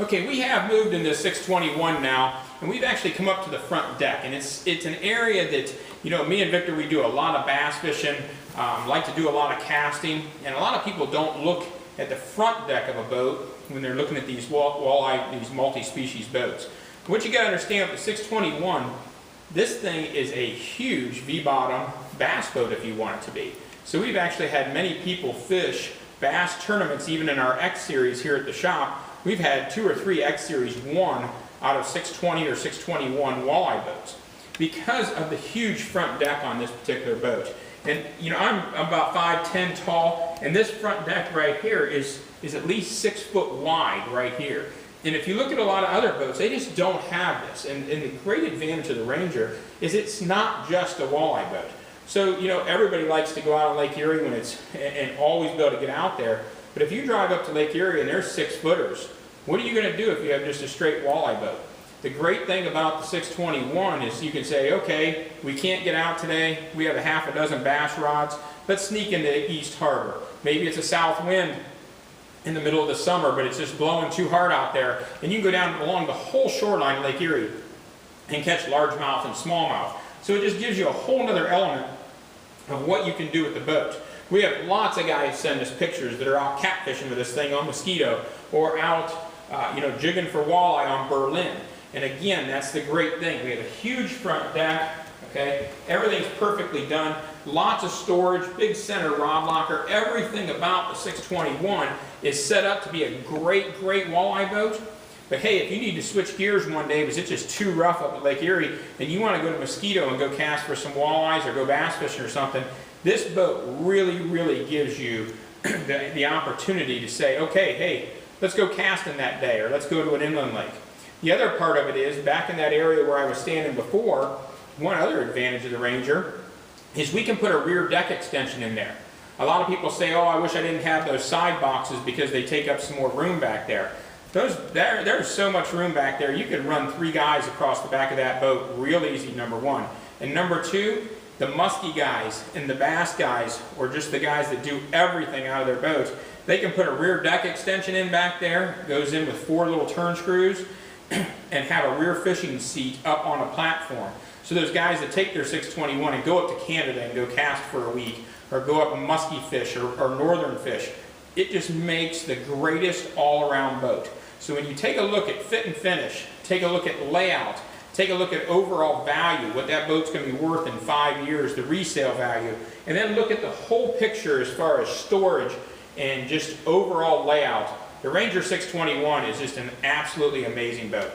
Okay, we have moved into 621 now, and we've actually come up to the front deck, and it's an area that, you know, me and Victor, we do a lot of bass fishing, like to do a lot of casting, and a lot of people don't look at the front deck of a boat when they're looking at these walleye, these multi-species boats. What you got to understand with the 621, this thing is a huge V-bottom bass boat if you want it to be. So we've actually had many people fish bass tournaments, even in our X Series here at the shop. We've had 2 or 3 X Series won out of 620 or 621 walleye boats because of the huge front deck on this particular boat. And you know, I'm about 5'10" tall, and this front deck right here is at least 6 foot wide right here. And if you look at a lot of other boats, they just don't have this. And the great advantage of the Ranger is it's not just a walleye boat. So, you know, everybody likes to go out on Lake Erie when it's, and always be able to get out there. But if you drive up to Lake Erie and there's 6-footers, what are you going to do if you have just a straight walleye boat? The great thing about the 621 is you can say, okay, we can't get out today, we have a half a dozen bass rods, let's sneak into East Harbor. Maybe it's a south wind in the middle of the summer, but it's just blowing too hard out there, and you can go down along the whole shoreline of Lake Erie and catch largemouth and smallmouth. So it just gives you a whole other element of what you can do with the boat. We have lots of guys send us pictures that are out catfishing with this thing on Mosquito, or out you know, jigging for walleye on Berlin. And again, that's the great thing. We have a huge front deck, okay? Everything's perfectly done. Lots of storage, big center rod locker. Everything about the 621 is set up to be a great, great walleye boat. But hey, if you need to switch gears one day because it's just too rough up at Lake Erie, and you want to go to Mosquito and go cast for some walleyes or go bass fishing or something, this boat really, really gives you the opportunity to say, okay, hey, let's go casting that day, or let's go to an inland lake. The other part of it is, back in that area where I was standing before, one other advantage of the Ranger is we can put a rear deck extension in there. A lot of people say, oh, I wish I didn't have those side boxes because they take up some more room back there. There's so much room back there, you can run 3 guys across the back of that boat real easy, number one. And number two, the muskie guys and the bass guys, or just the guys that do everything out of their boats, they can put a rear deck extension in back there, goes in with 4 little turn screws, and have a rear fishing seat up on a platform. So those guys that take their 621 and go up to Canada and go cast for a week, or go up and musky fish, or northern fish, it just makes the greatest all-around boat. So when you take a look at fit and finish, take a look at layout, take a look at overall value, what that boat's going to be worth in 5 years, the resale value, and then look at the whole picture as far as storage and just overall layout, the Ranger 621 is just an absolutely amazing boat.